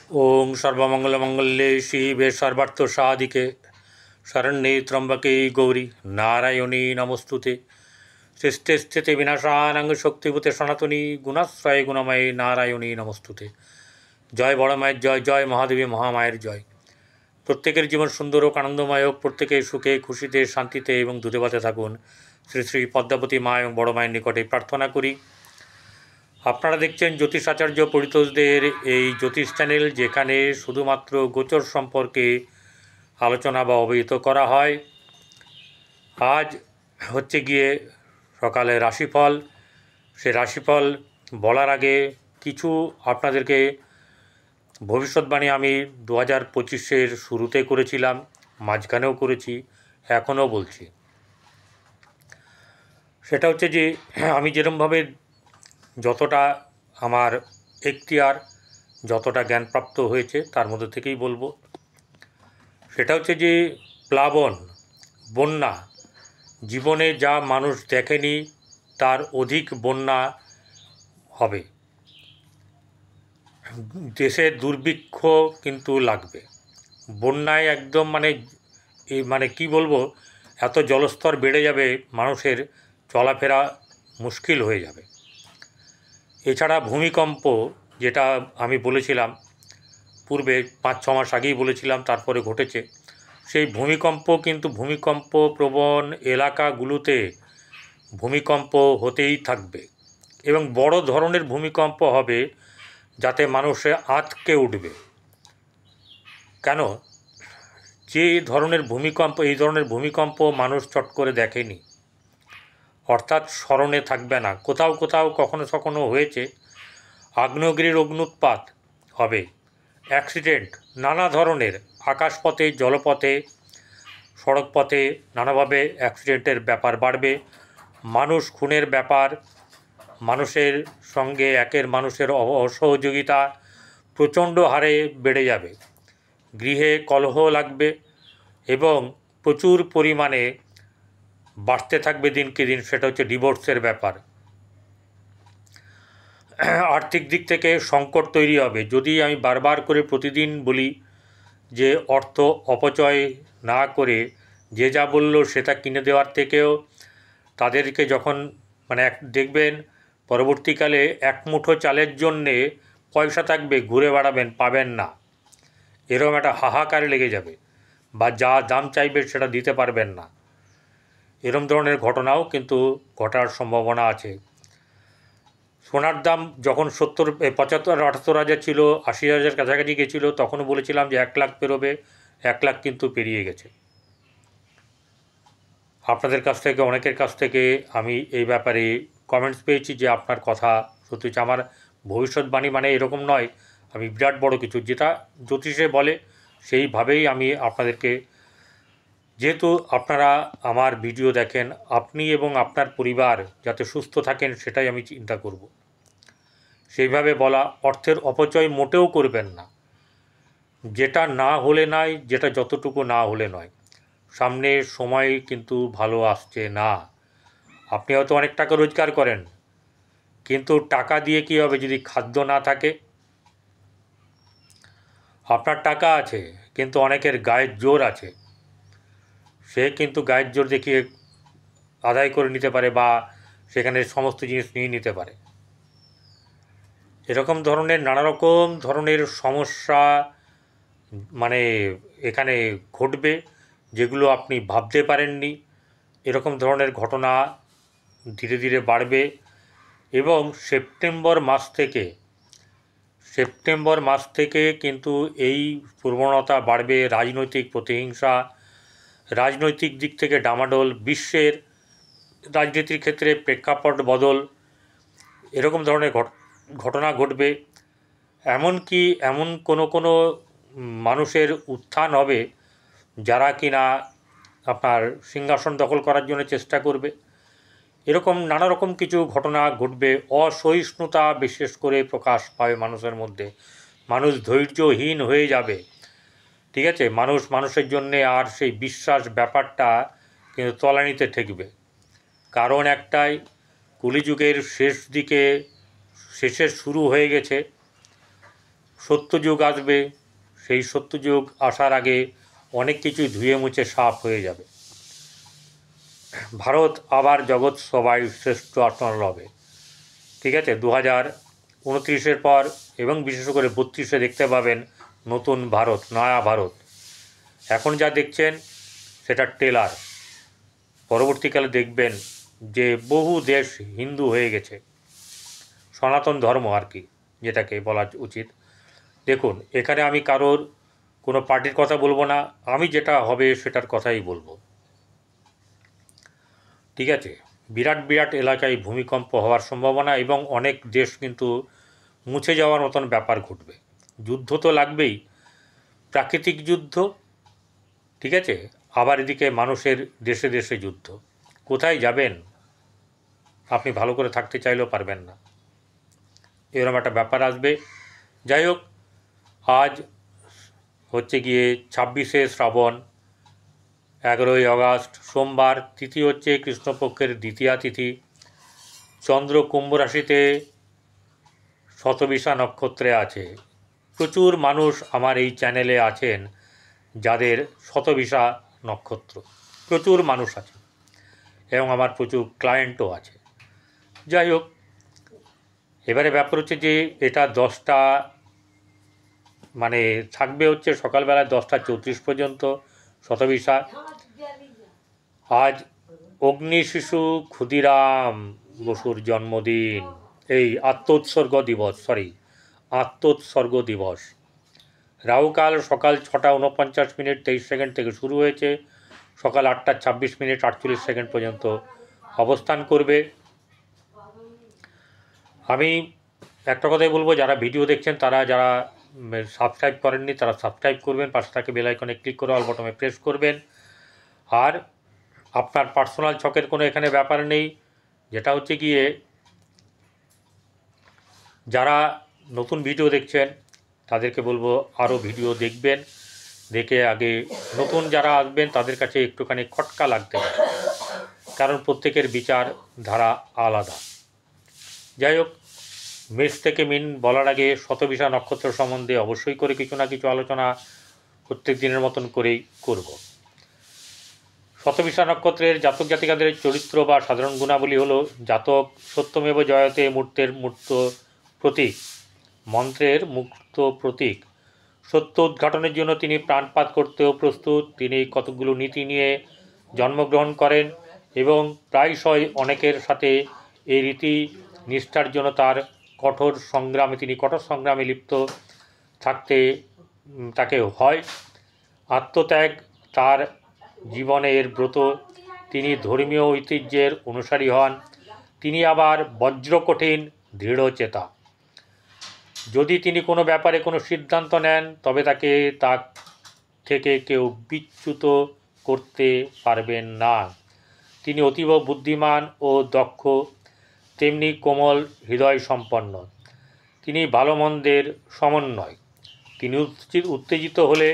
ओं सर्वमंगलमंगल्ये शिवे सर्वार्थसाधिके शरण्ये त्र्यंबके गौरी नारायणी नमोस्तुते सृष्टि स्थिति विनाशानां शक्तिभूते सनातनी गुणाश्रय गुणमये नारायणी नमोस्तुते। जय बड़ मायर जय, जय महादेवी महामायर जय। प्रत्येकेर जीवन सुंदर और आनंदमय होक, प्रत्येके सुखे खुशिते शांतिते एवं दूधे भाते थाकुन। श्री श्री पद्मावती मा एवं बड़ मायेर निकटे प्रार्थना करी। আপনারা দেখছেন জ্যোতিষ আচার্য পরিতোষদের এই জ্যোতিষ চ্যানেল, যেখানে শুধুমাত্র গোচর সম্পর্কে আলোচনা বা অবহিত করা হয়। আজ হচ্ছে গিয়ে সকালে রাশিফল। সে রাশিফল বলার আগে কিছু আপনাদেরকে ভবিষ্যৎবাণী আমি 2025-এর শুরুতে করেছিলাম, মাঝখানেও করেছি, এখনও বলছি। সেটা হচ্ছে যে আমি যেরকমভাবে যতটা আমার এখতিয়ার, যতটা জ্ঞানপ্রাপ্ত হয়েছে তার মধ্যে থেকেই বলবো। সেটা হচ্ছে যে প্লাবন, বন্যা, জীবনে যা মানুষ দেখেনি তার অধিক বন্যা হবে। দেশে দুর্ভিক্ষ কিন্তু লাগবে। বন্যায় একদম মানে কি বলবো, এত জলস্তর বেড়ে যাবে, মানুষের চলাফেরা মুশকিল হয়ে যাবে। এছাড়া ভূমিকম্প, যেটা আমি বলেছিলাম পূর্বে 5-6 মাস আগেই বলেছিলাম, তারপরে ঘটেছে সেই ভূমিকম্প। কিন্তু ভূমিকম্প প্রবণ এলাকাগুলোতে ভূমিকম্প হতেই থাকবে এবং বড় ধরনের ভূমিকম্প হবে, যাতে মানুষে আঁতকে উঠবে। কেন? যে ধরনের ভূমিকম্প, এই ধরনের ভূমিকম্প মানুষ চট করে দেখেনি, অর্থাৎ স্মরণে থাকবে না। কোথাও কোথাও কখনো কখনো হয়েছে, আগ্নেয়গিরির অগ্নুৎপাত হবে, অ্যাক্সিডেন্ট নানা ধরনের, আকাশপথে, জলপথে, সড়কপথে নানাভাবে অ্যাক্সিডেন্টের ব্যাপার বাড়বে। মানুষ খুনের ব্যাপার, মানুষের সঙ্গে একের মানুষের অসহযোগিতা প্রচণ্ড হারে বেড়ে যাবে। গৃহে কলহ লাগবে এবং প্রচুর পরিমাণে বাড়তে থাকবে দিনকে দিন। সেটা হচ্ছে ডিভোর্সের ব্যাপার। আর্থিক দিক থেকে সংকট তৈরি হবে। যদি আমি বারবার করে প্রতিদিন বলি যে অর্থ অপচয় না করে যে যা বলল সেটা কিনে দেওয়ার থেকেও তাদেরকে যখন দেখবেন পরবর্তীকালে এক মুঠো চালের জন্যে পয়সা থাকবে, ঘুরে বেড়াবেন, পাবেন না, এরকম একটা হাহাকার লেগে যাবে, বা যা দাম চাইবে সেটা দিতে পারবেন না। এরকম ধরনের ঘটনাও কিন্তু ঘটার সম্ভাবনা আছে। সোনার দাম যখন 75-78 হাজার ছিল, 80,000 কাছাকাছি গেছিলো, তখনও বলেছিলাম যে 1 লাখ পেরোবে। 1 লাখ কিন্তু পেরিয়ে গেছে। আপনাদের কাছ থেকে, অনেকের কাছ থেকে আমি এই ব্যাপারে কমেন্টস পেয়েছি যে আপনার কথা সত্যি হচ্ছে। আমার ভবিষ্যৎবাণী মানে এরকম নয় আমি বিরাট বড় কিছু, যেটা জ্যোতিষে বলে সেইভাবেই আমি আপনাদেরকে, যেহেতু আপনারা আমার ভিডিও দেখেন, আপনি এবং আপনার পরিবার যাতে সুস্থ থাকেন সেটাই আমি চিন্তা করব। সেইভাবে বলা। অর্থের অপচয় মোটেও করবেন না। যেটা না হলে নয়, যেটা যতটুকু না হলে নয়। সামনে সময় কিন্তু ভালো আসছে না। আপনি হয়তো অনেক টাকা রোজগার করেন, কিন্তু টাকা দিয়ে কী হবে যদি খাদ্য না থাকে? আপনার টাকা আছে, কিন্তু অনেকের গায়ের জোর আছে, সে কিন্তু গায়ের জোর দেখিয়ে আদায় করে নিতে পারে বা সেখানে সমস্ত জিনিস নিয়ে নিতে পারে। এরকম ধরনের নানা রকম ধরনের সমস্যা এখানে ঘটবে, যেগুলো আপনি ভাবতে পারেননি। এরকম ধরনের ঘটনা ধীরে ধীরে বাড়বে এবং সেপ্টেম্বর মাস থেকে কিন্তু এই প্রবণতা বাড়বে। রাজনৈতিক প্রতিহিংসা, রাজনৈতিক দিক থেকে ডামাডোল, বিশ্বের রাজনীতির ক্ষেত্রে প্রেক্ষাপট বদল, এরকম ধরনের ঘটনা ঘটবে। এমনকি এমন কোনো মানুষের উত্থান হবে যারা কিনা আপনার সিংহাসন দখল করার জন্য চেষ্টা করবে। এরকম নানা রকম কিছু ঘটনা ঘটবে। অসহিষ্ণুতা বিশেষ করে প্রকাশ পাবে মানুষের মধ্যে। মানুষ ধৈর্যহীন হয়ে যাবে। ঠিক আছে, মানুষের জন্যে আর সেই বিশ্বাস ব্যাপারটা কিন্তু তলানিতে ঠেকবে। কারণ একটাই, কলিযুগের শেষের শুরু হয়ে গেছে। সত্যযুগ আসবে, সেই সত্যযুগ আসার আগে অনেক কিছুই ধুয়ে মুছে সাফ হয়ে যাবে। ভারত আবার জগৎ সবাই শ্রেষ্ঠ আসন হবে। ঠিক আছে, 2029-এর পর এবং বিশেষ করে 32-এ দেখতে পাবেন নতুন ভারত, নয়া ভারত। এখন যা দেখছেন সেটা টেলার। পরবর্তীকালে দেখবেন যে বহু দেশ হিন্দু হয়ে গেছে, সনাতন ধর্ম আর কি যেটাকে বলা উচিত। দেখুন, এখানে আমি কারোর কোনো পার্টির কথা বলবো না, আমি যেটা হবে সেটার কথাই বলবো। ঠিক আছে, বিরাট বিরাট এলাকায় ভূমিকম্প হওয়ার সম্ভাবনা এবং অনেক দেশ কিন্তু মুছে যাওয়ার মতন ব্যাপার ঘটবে। যুদ্ধ তো লাগবেই, প্রাকৃতিক যুদ্ধ, ঠিক আছে, আবার এদিকে মানুষের দেশে দেশে যুদ্ধ। কোথায় যাবেন? আপনি ভালো করে থাকতে চাইলেও পারবেন না, এরকম একটা ব্যাপার আসবে। যাই হোক, আজ হচ্ছে গিয়ে 26শে শ্রাবণ, 11ই আগস্ট, সোমবার। তিথি হচ্ছে কৃষ্ণপক্ষের দ্বিতীয়া তিথি। চন্দ্র কুম্ভ রাশিতে শতবিশা নক্ষত্রে আছে। প্রচুর মানুষ আমার এই চ্যানেলে আছেন যাদের শতবিশা নক্ষত্র, প্রচুর মানুষ আছে এবং আমার প্রচুর ক্লায়েন্টও আছে। যাই হোক, এবারে ব্যাপার হচ্ছে যে এটা 10টা মানে থাকবে হচ্ছে সকালবেলায় 10টা 34 পর্যন্ত শতবিশা। আজ অগ্নি শিশু ক্ষুদিরাম বসুর জন্মদিন, এই আত্মোৎসর্গ দিবস। রাহুকাল সকাল 6:49 থেকে শুরু হয়েছে, সকাল 8:26 পর্যন্ত অবস্থান করবে। আমি একটা কথাই বলবো, যারা ভিডিও দেখছেন তারা যারা সাবস্ক্রাইব করেননি তারা সাবস্ক্রাইব করবেন, পাশে থাকে বেল আইকনে ক্লিক করে অল বটনে প্রেস করবেন। আর আপনার পার্সোনাল ছকের কোনো এখানে ব্যাপার নেই, যেটা হচ্ছে গিয়ে যারা নতুন ভিডিও দেখছেন তাদেরকে বলবো আরও ভিডিও দেখবেন, দেখে আগে নতুন যারা আসবেন তাদের কাছে একটুখানি খটকা লাগতে পারে, কারণ প্রত্যেকের বিচার ধারা আলাদা। যাই হোক, মেষ থেকে মিন বলার আগে শতবিশা নক্ষত্র সম্বন্ধে অবশ্যই করে কিছু না কিছু আলোচনা প্রত্যেক দিনের মতন করেই করব। শতবিশা নক্ষত্রের জাতক জাতিকাদের চরিত্র বা সাধারণ গুণাবলী হলো: জাতক সত্যমেব জয়তে, মূর্তের মূর্ত প্রতীক, মন্ত্রের মুক্ত প্রতীক। সত্য উদ্ঘাটনের জন্য তিনি প্রাণপাত করতেও প্রস্তুত। তিনি কতকগুলো নীতি নিয়ে জন্মগ্রহণ করেন এবং প্রায়শই অনেকের সাথে এই রীতি নিষ্ঠার জন্য কঠোর সংগ্রামে লিপ্ত থাকতে তাকে হয়। আত্মত্যাগ তার জীবনের ব্রত। তিনি ধর্মীয় ঐতিহ্যের অনুসারী হন। তিনি আবার বজ্রকঠিন দৃঢ়চেতা। যদি তিনি কোনো ব্যাপারে কোনো সিদ্ধান্ত নেন তবে তাকে তা থেকে কেউ বিচ্যুত করতে পারবেন না। তিনি অতীব বুদ্ধিমান ও দক্ষ, তেমনি কোমল হৃদয় সম্পন্ন। তিনি ভালো মন্দের সমন্বয়। তিনি উত্তেজিত হলে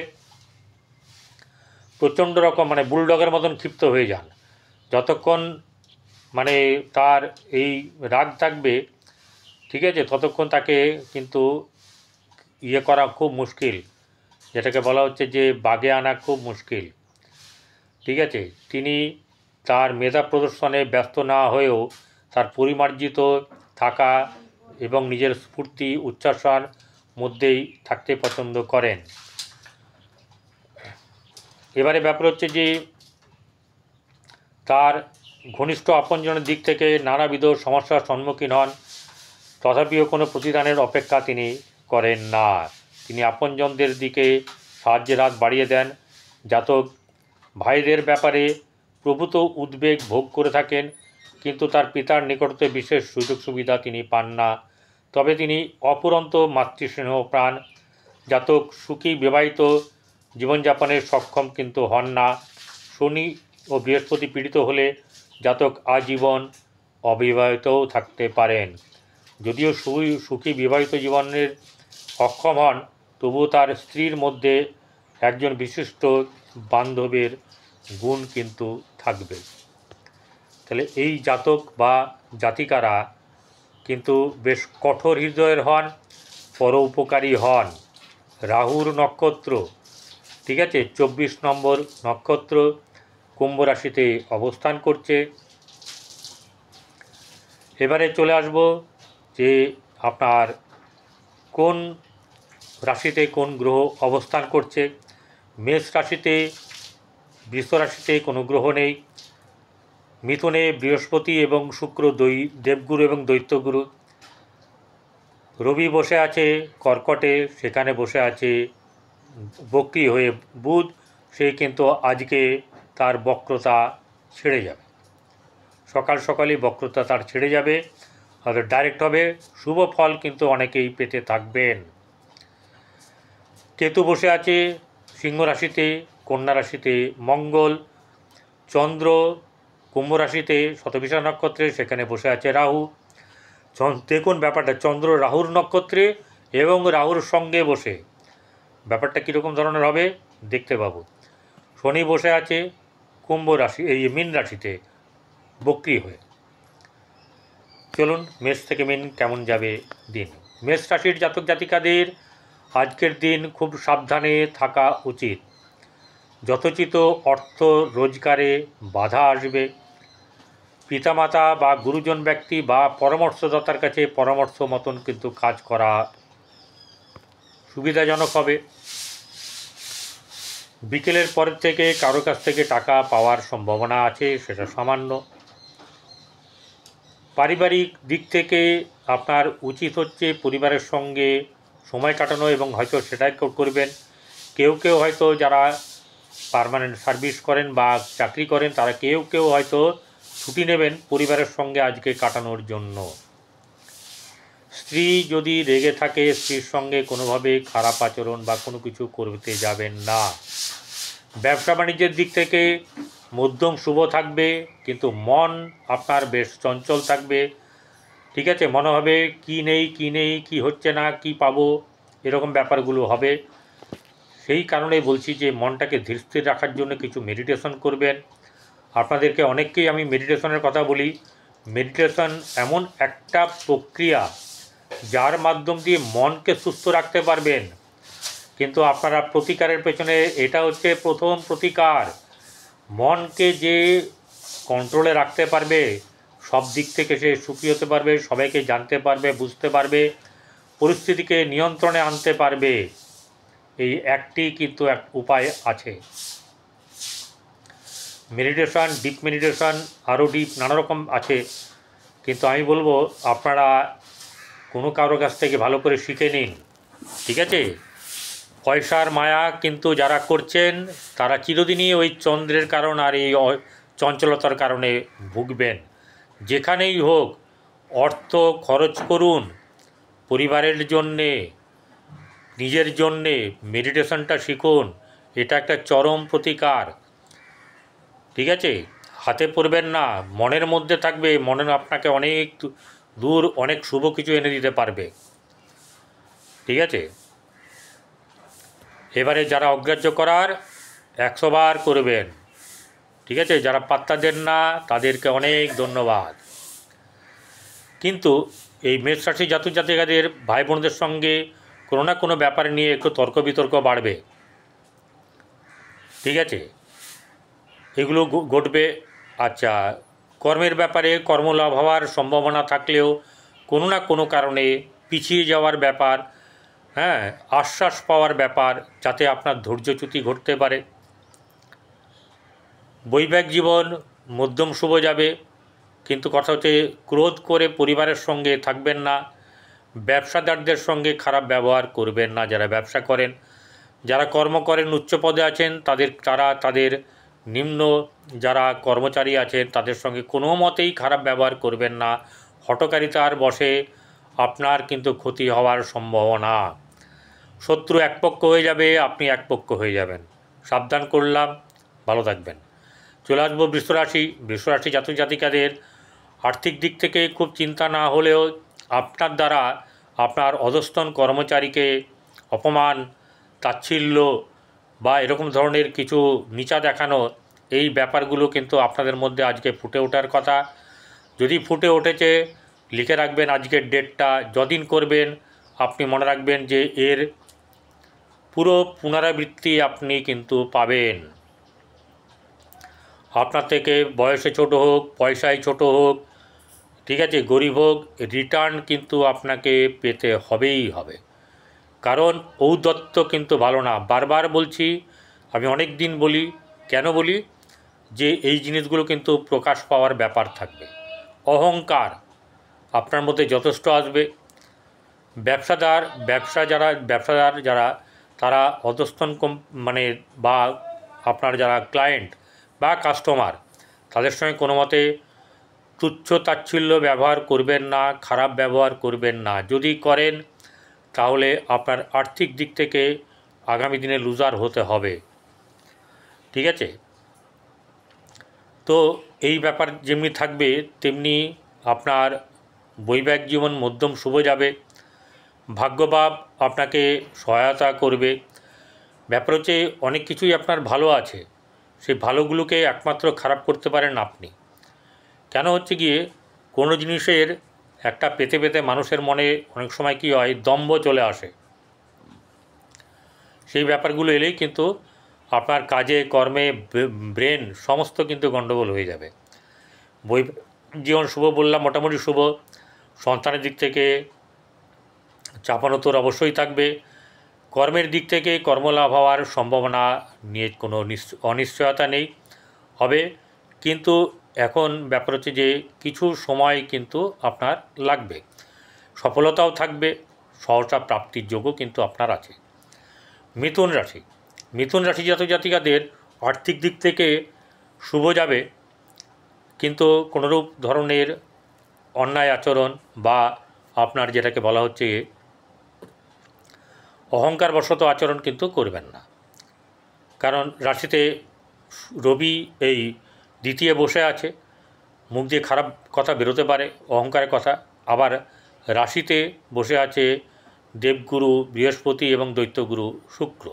প্রচণ্ড রকম বুলডগের মতন ক্ষিপ্ত হয়ে যান। যতক্ষণ তার এই রাগ থাকবে, ঠিক আছে, ততক্ষণ তাকে কিন্তু করা খুব মুশকিল, যেটাকে বলা হচ্ছে যে বাগে আনা খুব মুশকিল। ঠিক আছে, তিনি তার মেধা প্রদর্শনে ব্যস্ত না হয়েও তার পরিমার্জিত থাকা এবং নিজের স্ফূর্তি উচ্ছ্বাসার মধ্যেই থাকতে পছন্দ করেন। এবারে ব্যাপার হচ্ছে যে তার ঘনিষ্ঠ আপনজনের দিক থেকে নানাবিধ সমস্যার সম্মুখীন হন, তথাপিও কোনো প্রতিদানের অপেক্ষা তিনি করেন না। তিনি আপনজনদের দিকে সাহায্যের হাত বাড়িয়ে দেন। জাতক ভাইদের ব্যাপারে প্রভূত উদ্বেগ ভোগ করে থাকেন, কিন্তু তার পিতার নিকটতে বিশেষ সুযোগ সুবিধা তিনি পান না। তবে তিনি অপুরন্ত মাতৃস্নেহ প্রাণ। জাতক সুখী বিবাহিত জীবনযাপনের সক্ষম কিন্তু হন না। শনি ও বৃহস্পতি পীড়িত হলে জাতক আজীবন অবিবাহিতও থাকতে পারেন। যদিও সুখী বিবাহিত জীবনের অক্ষম হন, তবুও তার স্ত্রীর মধ্যে একজন বিশিষ্ট বান্ধবের গুণ কিন্তু থাকবে। তাহলে এই জাতক বা জাতিকারা কিন্তু বেশ কঠোর হৃদয়ের হন, পরোপকারী হন। রাহুর নক্ষত্র, ঠিক আছে, 24 নম্বর নক্ষত্র কুম্ভ রাশিতে অবস্থান করছে। এবারে চলে আসব যে আপনার কোন রাশিতে কোন গ্রহ অবস্থান করছে। মেষ রাশিতে, বৃষ রাশিতে কোনো গ্রহ নেই। মিথুনে বৃহস্পতি এবং শুক্র, দেবগুরু এবং দৈত্যগুরু। রবি বসে আছে কর্কটে, সেখানে বসে আছে বক্রী হয়ে বুধ, সে কিন্তু আজকে তার বক্রতা ছেড়ে যাবে, সকাল সকালই বক্রতা তার ছেড়ে যাবে, হয়তো ডাইরেক্ট হবে। শুভ ফল কিন্তু অনেকেই পেতে থাকবেন। কেতু বসে আছে সিংহ রাশিতে, কন্যা রাশিতে মঙ্গল, চন্দ্র কুম্ভ রাশিতে শতভিষা নক্ষত্রে, সেখানে বসে আছে রাহু। দেখুন ব্যাপারটা, চন্দ্র রাহুর নক্ষত্রে এবং রাহুর সঙ্গে বসে ব্যাপারটা কীরকম ধরনের হবে দেখতে পাবো। শনি বসে আছে কুম্ভ রাশি, এই মীন রাশিতে বক্রী হয়ে। চলুন মেষ থেকে মীন কেমন যাবে দিন। মেষ রাশির জাতক জাতিকাদের আজকের দিন খুব সাবধানে থাকা উচিত। যথোচিত অর্থ রোজগারে বাধা আসবে। পিতামাতা বা গুরুজন ব্যক্তি বা পরামর্শদাতার কাছে পরামর্শ মতন কিন্তু কাজ করা সুবিধাজনক হবে। বিকেলের পর থেকে কারো কাছ থেকে টাকা পাওয়ার সম্ভাবনা আছে, সেটা সামান্য। পারিবারিক দিক থেকে আপনার উচিত হচ্ছে পরিবারের সঙ্গে সময় কাটানো, এবং হয়তো সেটাই করবেন। কেউ কেউ হয়তো যারা পার্মানেন্ট সার্ভিস করেন বা চাকরি করেন, তারা কেউ কেউ হয়তো ছুটি নেবেন পরিবারের সঙ্গে আজকে কাটানোর জন্য। স্ত্রী যদি রেগে থাকে, স্ত্রীর সঙ্গে কোনোভাবে খারাপ আচরণ বা কোনো কিছু করতে যাবেন না। ব্যবসা বাণিজ্যের দিক থেকে মধ্যম শুভ থাকবে, কিন্তু মন আপনার বেশ চঞ্চল থাকবে, ঠিক আছে। মনে হবে কি নেই, কি হচ্ছে না, কি পাবো, এরকম ব্যাপারগুলো হবে। সেই কারণেই বলছি যে মনটাকে ধীর স্থির রাখার জন্য কিছু মেডিটেশন করবেন। আপনাদেরকে অনেককেই আমি মেডিটেশনের কথা বলি। মেডিটেশন এমন একটা প্রক্রিয়া যার মাধ্যম দিয়ে মনকে সুস্থ রাখতে পারবেন, কিন্তু আপনারা প্রতিকারের পেছনে এটা হচ্ছে প্রথম প্রতিকার। মনকে যে কন্ট্রোলে রাখতে পারবে, সব দিক থেকে সে সুখী হতে পারবে, সবাইকে জানতে পারবে, বুঝতে পারবে, পরিস্থিতিকে নিয়ন্ত্রণে আনতে পারবে, এই একটি কিন্তু এক উপায় আছে। মেডিটেশন, ডিপ মেডিটেশন, আরও ডিপ নানা রকম আছে, কিন্তু আমি বলবো আপনারা কোনো কারোর কাছ থেকে ভালো করে শিখে নিন, ঠিক আছে। পয়সার মায়া কিন্তু যারা করছেন তারা চিরদিনই ওই চন্দ্রের কারণ আর এই চঞ্চলতার কারণে ভুগবেন। যেখানেই হোক অর্থ খরচ করুন পরিবারের জন্যে, নিজের জন্যে। মেডিটেশনটা শিখুন, এটা একটা চরম প্রতিকার, ঠিক আছে। হাতে পড়বেন না, মনের মধ্যে থাকবে, মনে আপনাকে অনেক দূর অনেক শুভ কিছু এনে দিতে পারবে, ঠিক আছে। এবারে যারা অগ্রাহ্য করার 100 বার করবেন, ঠিক আছে। যারা পাত্তা দেন না তাদেরকে অনেক ধন্যবাদ। কিন্তু এই মেষ রাশি জাতক জাতিকাদের ভাই বোনদের সঙ্গে কোনো না কোনো ব্যাপার নিয়ে একটু তর্ক বিতর্ক বাড়বে, ঠিক আছে, এগুলো ঘটবে। আচ্ছা, কর্মের ব্যাপারে কর্মলাভ হওয়ার সম্ভাবনা থাকলেও কোনো না কোনো কারণে পিছিয়ে যাওয়ার ব্যাপার, হ্যাঁ, আশ্বাস পাওয়ার ব্যাপার, যাতে আপনার ধৈর্যচ্যুতি ঘটতে পারে। বৈবাহিক জীবন মধ্যম শুভ যাবে, কিন্তু কথা হচ্ছে ক্রোধ করে পরিবারের সঙ্গে থাকবেন না। ব্যবসাদারদের সঙ্গে খারাপ ব্যবহার করবেন না যারা ব্যবসা করেন। যারা কর্ম করেন উচ্চ পদে আছেন তাদের নিম্ন যারা কর্মচারী আছেন তাদের সঙ্গে কোনো মতেই খারাপ ব্যবহার করবেন না। হঠকারিতার বশে আপনার কিন্তু ক্ষতি হওয়ার সম্ভাবনা। শত্রু একপক্ষ হয়ে যাবে, আপনি একপক্ষ হয়ে যাবেন। সাবধান করলাম, ভালো থাকবেন। চলে আসবো বৃষরাশি জাতক জাতিকাদের আর্থিক দিক থেকে খুব চিন্তা না হলেও আপনার দ্বারা আপনার অধস্তন কর্মচারীকে অপমান, তাচ্ছিল্য বা এরকম ধরনের কিছু নিচা দেখানো, এই ব্যাপারগুলো কিন্তু আপনাদের মধ্যে আজকে ফুটে ওঠার কথা। যদি ফুটে উঠেছে লিখে রাখবেন আজকের ডেটটা, যদিন করবেন আপনি মনে রাখবেন যে এর পুরো পুনরাবৃত্তি আপনি কিন্তু পাবেন। আপনার থেকে বয়সে ছোট হোক, পয়সায় ছোট হোক, ঠিক আছে, গরিব হোক, রিটার্ন কিন্তু আপনাকে পেতে হবেই হবে। কারণ ঔদ্ধত্য কিন্তু ভালো না। বারবার বলছি, আমি অনেক দিন বলি, কেন বলি, যে এই জিনিসগুলো কিন্তু প্রকাশ পাওয়ার ব্যাপার থাকবে। অহংকার আপনার মধ্যে যথেষ্ট আসবে। ব্যবসাদার যারা তারা অধস্তন মানে বা আপনার যারা ক্লায়েন্ট বা কাস্টমার, তাদের সঙ্গে কোনো মতে তুচ্ছ তাচ্ছিল্য ব্যবহার করবেন না, খারাপ ব্যবহার করবেন না। যদি করেন তাহলে আপনার আর্থিক দিক থেকে আগামী দিনে লুজার হতে হবে, ঠিক আছে। তো এই ব্যাপার যেমনি থাকবে তেমনি আপনার বৈবাহিক জীবন মধ্যম শুভ যাবে। ভাগ্যভাব আপনাকে সহায়তা করবে। ব্যাপার হচ্ছে অনেক কিছুই আপনার ভালো আছে, সেই ভালোগুলোকে একমাত্র খারাপ করতে পারেন আপনি। কেন হচ্ছে গিয়ে কোনো জিনিসের একটা পেতে পেতে মানুষের মনে অনেক সময় কী হয়, দম্ভ চলে আসে। সেই ব্যাপারগুলো এলেই কিন্তু আপনার কাজে কর্মে ব্রেন সমস্ত কিন্তু গণ্ডগোল হয়ে যাবে। জীবন শুভ বললাম, মোটামুটি শুভ। সন্তানের দিক থেকে চাপানোতর অবশ্যই থাকবে। কর্মের দিক থেকে কর্মলাভ হওয়ার সম্ভাবনা নিয়ে কোনো অনিশ্চয়তা নেই, হবে। কিন্তু এখন ব্যাপার হচ্ছে যে কিছু সময় কিন্তু আপনার লাগবে, সফলতাও থাকবে, সহসা প্রাপ্তির যোগও কিন্তু আপনার আছে। মিথুন রাশি জাতক জাতিকাদের আর্থিক দিক থেকে শুভ যাবে, কিন্তু কোনোরূপ ধরনের অন্যায় আচরণ বা আপনার যেটাকে বলা হচ্ছে অহংকারবশত আচরণ কিন্তু করবেন না। কারণ রাশিতে রবি এই দ্বিতীয় বসে আছে, মুখ দিয়ে খারাপ কথা বেরোতে পারে, অহংকারের কথা। আবার রাশিতে বসে আছে দেবগুরু বৃহস্পতি এবং দৈত্যগুরু শুক্র।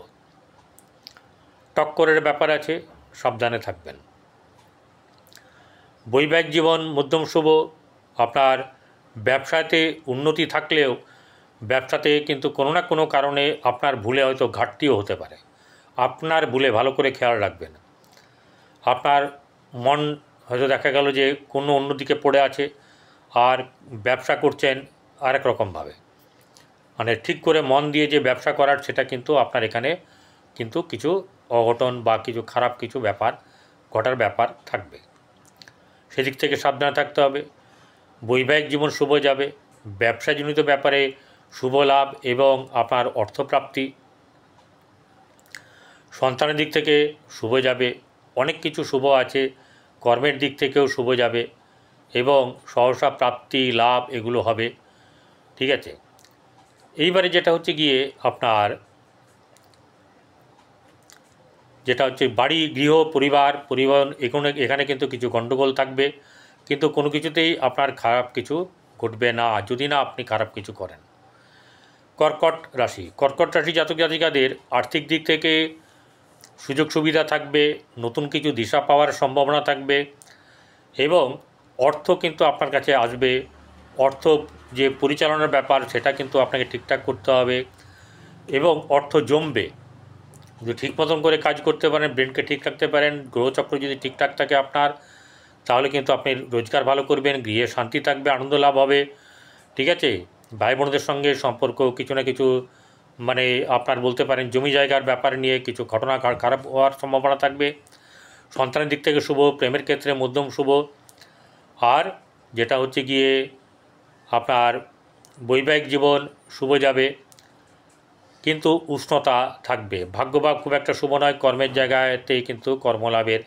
টক্করের ব্যাপার আছে, সাবধানে থাকবেন। বৈবাহিক জীবন মধ্যম শুভ। আপনার ব্যবসাতে উন্নতি থাকলেও ব্যবসাতে কিন্তু কোনো না কোনো কারণে আপনার ভুলে হয়তো ঘাটতিও হতে পারে। আপনার ভুলে ভালো করে খেয়াল রাখবেন। আপনার মন হয়তো দেখা গেল যে কোনো অন্যদিকে পড়ে আছে, আর ব্যবসা করছেন আরেক রকমভাবে। মানে ঠিক করে মন দিয়ে যে ব্যবসা করার, সেটা কিন্তু আপনার এখানে কিন্তু কিছু অঘটন বা কিছু খারাপ কিছু ব্যাপার ঘটার ব্যাপার থাকবে, সেদিক থেকে সাবধানে থাকতে হবে। বৈবাহিক জীবন শুভ যাবে। ব্যবসাজনিত ব্যাপারে শুভ লাভ এবং আপনার অর্থপ্রাপ্তি। সন্তানের দিক থেকে শুভ যাবে, অনেক কিছু শুভ আছে। কর্মের দিক থেকেও শুভ যাবে এবং সহসা প্রাপ্তি লাভ এগুলো হবে, ঠিক আছে। এইবারে যেটা হচ্ছে গিয়ে আপনার যেটা হচ্ছে বাড়ি, গৃহ, পরিবহন এখানে কিন্তু কিছু গণ্ডগোল থাকবে, কিন্তু কোনো কিছুতেই আপনার খারাপ কিছু ঘটবে না যদি না আপনি খারাপ কিছু করেন। কর্কট রাশি জাতক জাতিকাদের আর্থিক দিক থেকে সুযোগ সুবিধা থাকবে, নতুন কিছু দিশা পাওয়ার সম্ভাবনা থাকবে এবং অর্থ কিন্তু আপনার কাছে আসবে। অর্থ যে পরিচালনার ব্যাপার, সেটা কিন্তু আপনাকে ঠিকঠাক করতে হবে এবং অর্থ জমবে যদি ঠিক মতন করে কাজ করতে পারেন, ব্রেনকে ঠিক রাখতে পারেন, গ্রহচক্র যদি ঠিকঠাক থাকে আপনার, তাহলে কিন্তু আপনি রোজগার ভালো করবেন, গৃহে শান্তি থাকবে, আনন্দ লাভ হবে, ঠিক আছে। ভাই বোনদের সঙ্গে সম্পর্ক কিছু না কিছু মানে আপনার বলতে পারেন জমি জায়গার ব্যাপার নিয়ে কিছু ঘটনা খারাপ হওয়ার সম্ভাবনা থাকবে। সন্তানের দিক থেকে শুভ, প্রেমের ক্ষেত্রে মধ্যম শুভ। আর যেটা হচ্ছে গিয়ে আপনার বৈবাহিক জীবন শুভ যাবে, কিন্তু উষ্ণতা থাকবে। ভাগ্যভাব খুব একটা শুভ নয়, কর্মের জায়গাতেই কিন্তু কর্মলাভের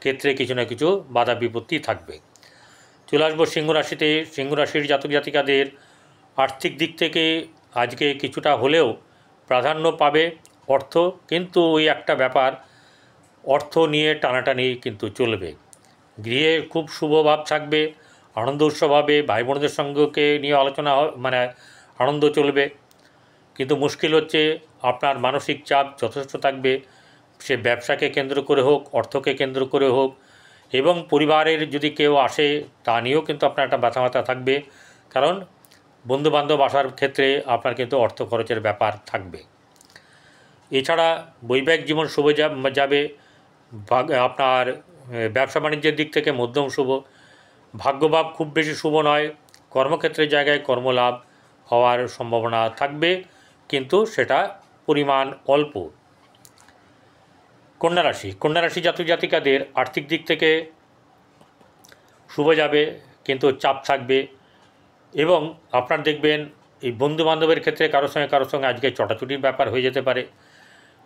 ক্ষেত্রে কিছু না কিছু বাধা বিপত্তি থাকবে। চলে আসবো সিংহ রাশিতে। সিংহ রাশির জাতক জাতিকাদের আর্থিক দিক থেকে আজকে কিছুটা হলেও প্রাধান্য পাবে অর্থ, কিন্তু ওই একটা ব্যাপার, অর্থ নিয়ে টানাটানি কিন্তু চলবে। গৃহে খুব শুভভাব থাকবে, আনন্দ উৎসব হবে, ভাই বোনদের সঙ্গে নিয়ে আলোচনা মানে আনন্দ চলবে। কিন্তু মুশকিল হচ্ছে আপনার মানসিক চাপ যথেষ্ট থাকবে, সে ব্যবসাকে কেন্দ্র করে হোক, অর্থকে কেন্দ্র করে হোক, এবং পরিবারের যদি কেউ আসে তা নিয়েও কিন্তু আপনার একটা ব্যথা থাকবে। কারণ বন্ধুবান্ধব আসার ক্ষেত্রে আপনার কিন্তু অর্থ খরচের ব্যাপার থাকবে। এছাড়া বৈবাহিক জীবন শুভ যাবে। আপনার ব্যবসা বাণিজ্যের দিক থেকে মধ্যম শুভ। ভাগ্যভাব খুব বেশি শুভ নয়। কর্মক্ষেত্রের জায়গায় কর্মলাভ হওয়ার সম্ভাবনা থাকবে, কিন্তু সেটা পরিমাণ অল্প। কন্যা রাশি জাতক জাতিকাদের আর্থিক দিক থেকে শুভ যাবে, কিন্তু চাপ থাকবে। এবং আপনার দেখবেন এই বন্ধুবান্ধবের ক্ষেত্রে কারোর সঙ্গে আজকে চটাচটির ব্যাপার হয়ে যেতে পারে।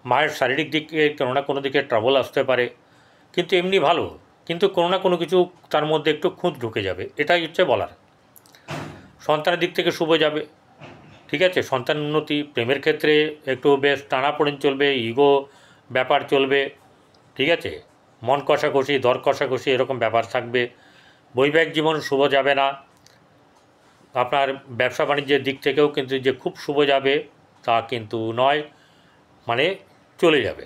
মায়ের শারীরিক দিকে কোনো না কোনো দিকে ট্রাবল আসতে পারে, কিন্তু এমনি ভালো, কিন্তু কোনো না কোনো কিছু তার মধ্যে একটু খুঁত ঢুকে যাবে, এটাই হচ্ছে বলার। সন্তানের দিক থেকে শুভ যাবে, ঠিক আছে। সন্তান উন্নতি। প্রেমের ক্ষেত্রে একটু বেশ টানাপোড়েন চলবে, ইগো ব্যাপার চলবে, ঠিক আছে। মন কষাকষি, দর কষাকষি এরকম ব্যাপার থাকবে। বৈবাহিক জীবন শুভ যাবে না। আপনার ব্যবসা বাণিজ্যের দিক থেকেও কিন্তু যে খুব শুভ যাবে তা কিন্তু নয়, মানে চলে যাবে।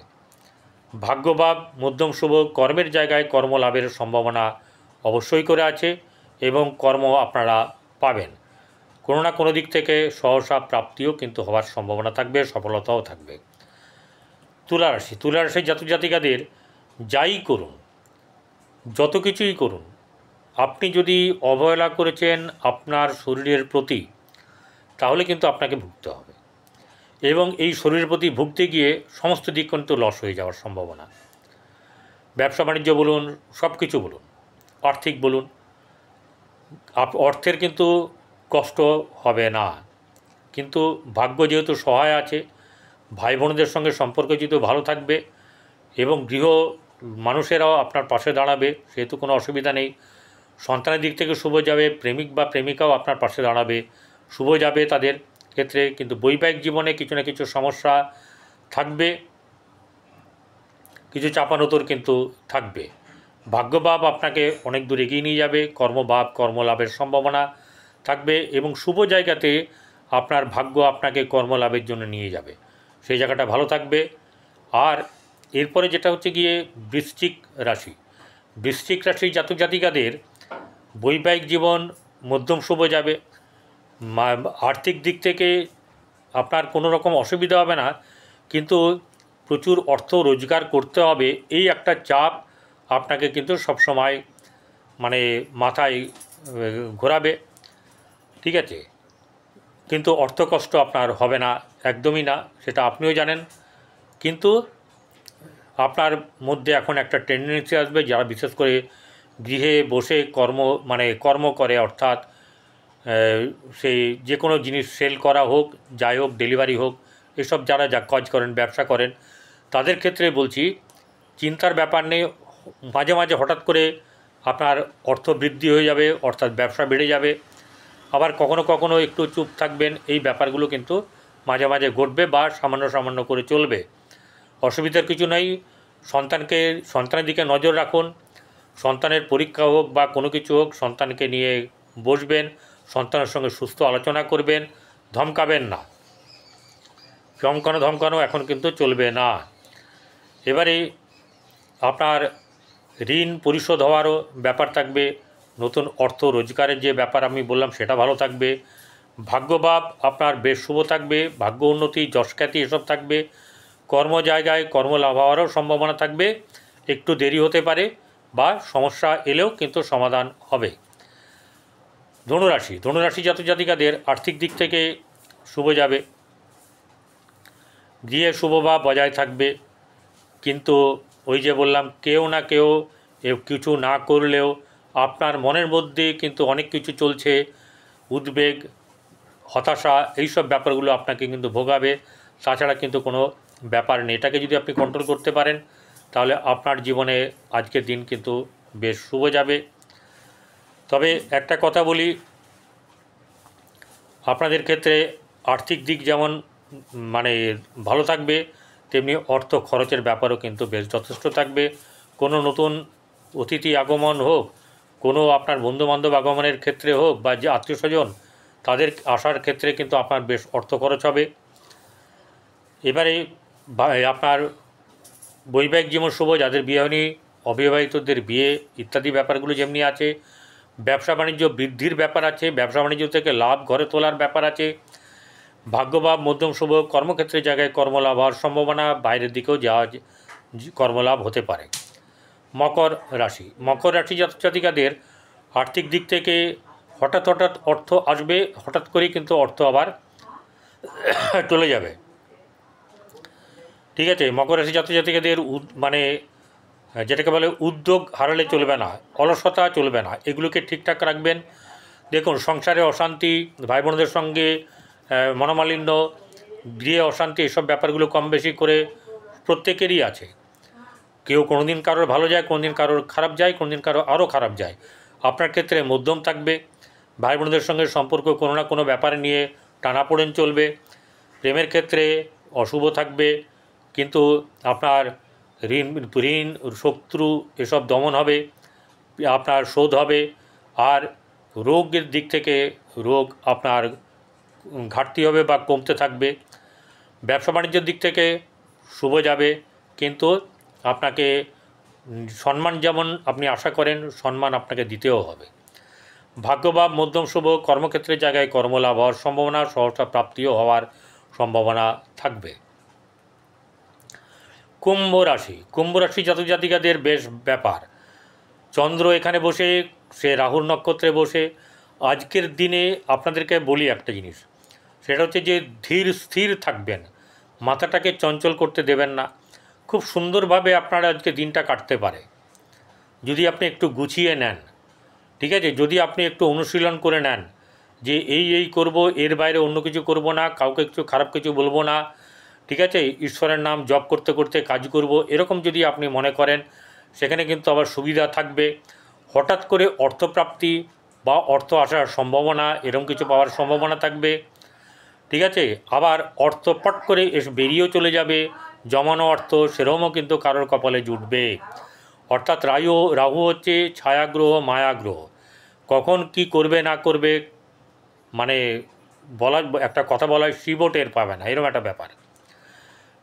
ভাগ্যভাব মধ্যম শুভ। কর্মের জায়গায় কর্মলাভের সম্ভাবনা অবশ্যই করে আছে, এবং কর্ম আপনারা পাবেন। কোনো না কোনো দিক থেকে সহসা প্রাপ্তিও কিন্তু হওয়ার সম্ভাবনা থাকবে, সফলতাও থাকবে। তুলা রাশির জাতক জাতিকাদের যাই করুন, যত কিছুই করুন, আপনি যদি অবহেলা করেছেন আপনার শরীরের প্রতি, তাহলে কিন্তু আপনাকে ভুগতে হবে। এবং এই শরীরের প্রতি ভুগতে গিয়ে সমস্ত দিক কিন্তু লস হয়ে যাওয়ার সম্ভাবনা। ব্যবসা বাণিজ্য বলুন, সব কিছু বলুন, আর্থিক বলুন, অর্থের কিন্তু কষ্ট হবে না। কিন্তু ভাগ্য যেহেতু সহায় আছে, ভাই বোনদের সঙ্গে সম্পর্ক যেহেতু ভালো থাকবে, এবং গৃহ মানুষেরাও আপনার পাশে দাঁড়াবে, সেহেতু কোনো অসুবিধা নেই। সন্তানের দিক থেকে শুভ যাবে। প্রেমিক বা প্রেমিকাও আপনার পাশে দাঁড়াবে, শুভ যাবে তাদের ক্ষেত্রে। কিন্তু বৈবাহিক জীবনে কিছু না কিছু সমস্যা থাকবে, কিছু চাপানোতর কিন্তু থাকবে। ভাগ্যভাব আপনাকে অনেক দূর এগিয়ে নিয়ে যাবে। কর্মভাব কর্মলাভের সম্ভাবনা থাকবে, এবং শুভ জায়গাতে আপনার ভাগ্য আপনাকে কর্মলাভের জন্য নিয়ে যাবে, সেই জায়গাটা ভালো থাকবে। আর এরপরে যেটা হচ্ছে গিয়ে বৃশ্চিক রাশি জাতক জাতিকাদের বৈবাহিক জীবন মধ্যম শুভ যাবে। আর্থিক দিক থেকে আপনার কোনো রকম অসুবিধা হবে না, কিন্তু প্রচুর অর্থ রোজগার করতে হবে, এই একটা চাপ আপনাকে কিন্তু সবসময় মানে মাথায় ঘোরাবে, ঠিক আছে। কিন্তু অর্থকষ্ট আপনার হবে না, একদমই না, সেটা আপনিও জানেন। কিন্তু আপনার মধ্যে এখন একটা টেন্ডেন্সি আসবে, যারা বিশেষ করে গৃহে বসে কর্ম করে, অর্থাৎ সেই যে কোনো জিনিস সেল করা হোক, যাই হোক, ডেলিভারি হোক, এসব যারা কাজ করেন, ব্যবসা করেন, তাদের ক্ষেত্রে বলছি চিন্তার ব্যাপার নেই। মাঝে মাঝে হঠাৎ করে আপনার অর্থ বৃদ্ধি হয়ে যাবে, অর্থাৎ ব্যবসা বেড়ে যাবে। আবার কখনো কখনো একটু চুপ থাকবেন, এই ব্যাপারগুলো কিন্তু মাঝে মাঝে ঘটবে, বা সামান্য করে চলবে, অসুবিধার কিছু নেই। সন্তানের দিকে নজর রাখুন। সন্তানের পরীক্ষা হোক বা কোনো কিছু হোক, সন্তানকে নিয়ে বসবেন, সন্তানের সঙ্গে সুস্থ আলোচনা করবেন, ধমকাবেন না। ধমকানো এখন কিন্তু চলবে না। এবারে আপনার ঋণ পরিশোধ হওয়ারও ব্যাপার থাকবে। নতুন অর্থ রোজগারের যে ব্যাপার আমি বললাম, সেটা ভালো থাকবে। ভাগ্যভাব আপনার বেশ শুভ থাকবে। ভাগ্য উন্নতি, যশখ্যাতি এসব থাকবে। কর্ম জায়গায় কর্মলাভ হওয়ারও সম্ভাবনা থাকবে, একটু দেরি হতে পারে, বা সমস্যা এলেও কিন্তু সমাধান হবে। ধনুরাশি জাতক জাতিকাদের আর্থিক দিক থেকে শুভ যাবে। গৃহে শুভভাব বজায় থাকবে, কিন্তু ওই যে বললাম, কেউ না কেউ কিছু না করলেও আপনার মনের মধ্যে কিন্তু অনেক কিছু চলছে, উদ্বেগ, হতাশা, এইসব ব্যাপারগুলো আপনাকে কিন্তু ভোগাবে। তাছাড়া কিন্তু কোনো ব্যাপার নেই। এটাকে যদি আপনি কন্ট্রোল করতে পারেন, তাহলে আপনার জীবনে আজকের দিন কিন্তু বেশ শুভ যাবে। তবে একটা কথা বলি, আপনাদের ক্ষেত্রে আর্থিক দিক যেমন ভালো থাকবে, তেমনি অর্থ খরচের ব্যাপারও কিন্তু বেশ যথেষ্ট থাকবে। কোনো নতুন অতিথি আগমন হোক, কোনো আপনার বন্ধুবান্ধব আগমনের ক্ষেত্রে হোক, বা যে আত্মীয় স্বজন তাদের আসার ক্ষেত্রে কিন্তু আপনার বেশ অর্থ খরচ হবে। এবারে আপনার বৈবাহিক জীবন শুভ, যাদের বিয়ে হয়নি, অবিবাহিতদের বিয়ে ইত্যাদি ব্যাপারগুলো যেমনি আছে, ব্যবসা বাণিজ্য বৃদ্ধির ব্যাপার আছে, ব্যবসা বাণিজ্য থেকে লাভ ঘরে তোলার ব্যাপার আছে। ভাগ্যভাব মধ্যম শুভ, কর্মক্ষেত্রের জায়গায় কর্মলাভ হওয়ার সম্ভাবনা, বাইরের দিকেও যাওয়া কর্মলাভ হতে পারে। মকর রাশি জাতিকাদের আর্থিক দিক থেকে হঠাৎ অর্থ আসবে, হঠাৎ করেই কিন্তু অর্থ আবার চলে যাবে। ঠিক আছে, মকর রাশি জাতিকাদের মানে যেটাকে বলে উদ্যোগ হারালে চলবে না, অলসতা চলবে না, এগুলোকে ঠিকঠাক রাখবেন। দেখুন, সংসারে অশান্তি, ভাই বোনদের সঙ্গে মনোমালিন্য, গৃহে অশান্তি, এসব ব্যাপারগুলো কম বেশি করে প্রত্যেকেরই আছে। কেউ কোনো দিন কারোর ভালো যায়, কোনো দিন কারোর খারাপ যায়, কোনো দিন কারোর আরও খারাপ যায়। আপনার ক্ষেত্রে মধ্যম থাকবে। ভাই বোনদের সঙ্গে সম্পর্ক কোনো না কোনো ব্যাপারে নিয়ে টানাপোড়েন চলবে। প্রেমের ক্ষেত্রে অশুভ থাকবে, কিন্তু আপনার ঋণ শত্রু এসব দমন হবে, আপনার শোধ হবে। আর রোগের দিক থেকে রোগ আপনার ঘাটতি হবে বা কমতে থাকবে। ব্যবসা বাণিজ্যের দিক থেকে শুভ যাবে, কিন্তু আপনাকে সম্মান যেমন আপনি আশা করেন, সম্মান আপনাকে দিতেও হবে। ভাগ্যভাব মধ্যম শুভ, কর্মক্ষেত্রের জায়গায় কর্মলাভ হওয়ার সম্ভাবনা, সহসা প্রাপ্তিও হওয়ার সম্ভাবনা থাকবে। কুম্ভ রাশি জাতিকাদের বেশ ব্যাপার। চন্দ্র এখানে বসে, সে রাহুর নক্ষত্রে বসে। আজকের দিনে আপনাদেরকে বলি একটা জিনিস, সেটা হচ্ছে যে ধীর স্থির থাকবেন, মাথাটাকে চঞ্চল করতে দেবেন না। খুব সুন্দরভাবে আপনার আজকে দিনটা কাটতে পারে যদি আপনি একটু গুছিয়ে নেন। ঠিক আছে, যদি আপনি একটু অনুশীলন করে নেন যে এই করব, এর বাইরে অন্য কিছু করব না, কাউকে কিছু খারাপ কিছু বলবো না, ঠিক আছে, ঈশ্বরের নাম জপ করতে করতে কাজ করব, এরকম যদি আপনি মনে করেন, সেখানে কিন্তু আবার সুবিধা থাকবে। হঠাৎ করে অর্থপ্রাপ্তি বা অর্থ আসার সম্ভাবনা, এরকম কিছু পাওয়ার সম্ভাবনা থাকবে। ঠিক আছে, আবার অর্থ পট করে বেরিয়েও চলে যাবে, জমানো অর্থ সেরকমও কিন্তু কারোর কপালে জুটবে। অর্থাৎ রাহু হচ্ছে ছায়াগ্রহ, মায়াগ্রহ, কখন কি করবে না করবে মানে একটা কথা বলা হয়, শিবও টের পাবে না, এরকম একটা ব্যাপার।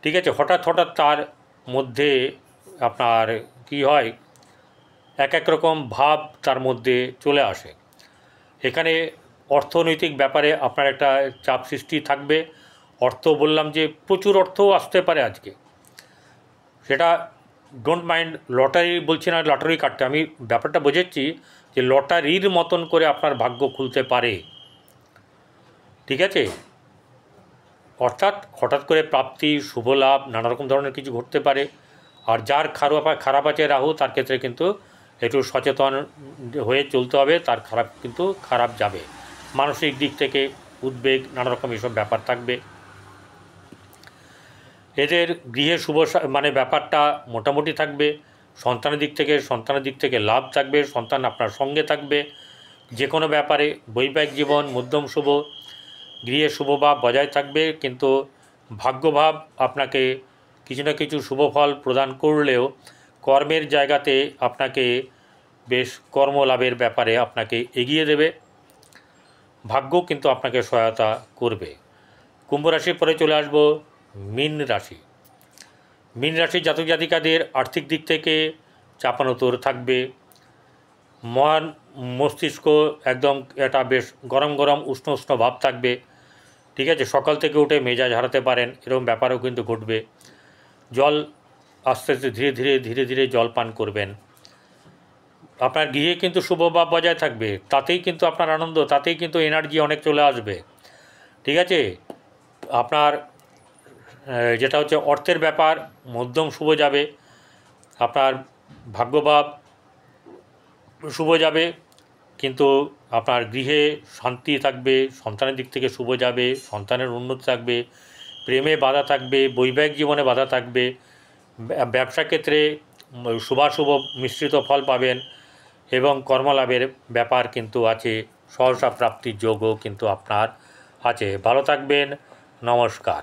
ঠিক আছে, হঠাৎ তার মধ্যে আপনার কি হয়, এক রকম ভাব তার মধ্যে চলে আসে। এখানে অর্থনৈতিক ব্যাপারে আপনার একটা চাপ সৃষ্টি থাকবে। অর্থ বললাম যে প্রচুর অর্থও আসতে পারে আজকে, সেটা ডোন্ট মাইন্ড। লটারি বলছি না লটারি কাটতে, আমি ব্যাপারটা বোঝাচ্ছি যে লটারির মতন করে আপনার ভাগ্য খুলতে পারে। ঠিক আছে, অর্থাৎ হঠাৎ করে প্রাপ্তি, শুভ লাভ, নানা রকম ধরনের কিছু ঘটতে পারে। আর যার খারাপ আছে রাহু, তার ক্ষেত্রে কিন্তু একটু সচেতন হয়ে চলতে হবে, তার খারাপ যাবে। মানসিক দিক থেকে উদ্বেগ, নানা রকম এসব ব্যাপার থাকবে। এদের গৃহে শুভ ব্যাপারটা মোটামুটি থাকবে। সন্তানের দিক থেকে লাভ থাকবে, সন্তান আপনার সঙ্গে থাকবে যে কোনো ব্যাপারে। বৈবাহিক জীবন মধ্যম শুভ, গৃহে শুভভাব বজায় থাকবে, কিন্তু ভাগ্যভাব আপনাকে কিছু না কিছু শুভ ফল প্রদান করলেও কর্মের জায়গাতে আপনাকে বেশ কর্মলাভের ব্যাপারে আপনাকে এগিয়ে দেবে। ভাগ্য কিন্তু আপনাকে সহায়তা করবে। কুম্ভ রাশির পরে চলে আসব মীন রাশি জাতিকাদের আর্থিক দিক থেকে চাপানোতর থাকবে। মন মস্তিষ্ক একদম একটা বেশ গরম উষ্ণ ভাব থাকবে। ঠিক আছে, সকাল থেকে উঠে মেজাজ হারাতে পারেন, এরকম ব্যাপারও কিন্তু ঘটবে। জল আস্তে ধীরে ধীরে জল পান করবেন। আপনার গৃহে কিন্তু শুভভাব বজায় থাকবে, তাতেই কিন্তু আপনার আনন্দ, তাতেই কিন্তু এনার্জি অনেক চলে আসবে। ঠিক আছে, আপনার যেটা হচ্ছে অর্থের ব্যাপার মধ্যম শুভ যাবে, আপনার ভাগ্যভাব শুভ যাবে, কিন্তু আপনার গৃহে শান্তি থাকবে, সন্তানের দিক থেকে শুভ যাবে, সন্তানের উন্নতি থাকবে, প্রেমে বাধা থাকবে, বৈবাহিক জীবনে বাধা থাকবে, ব্যবসা ক্ষেত্রে শুভাশুভ মিশ্রিত ফল পাবেন, এবং কর্মলাভের ব্যাপার কিন্তু আছে, সহসা প্রাপ্তির যোগও কিন্তু আপনার আছে। ভালো থাকবেন, নমস্কার।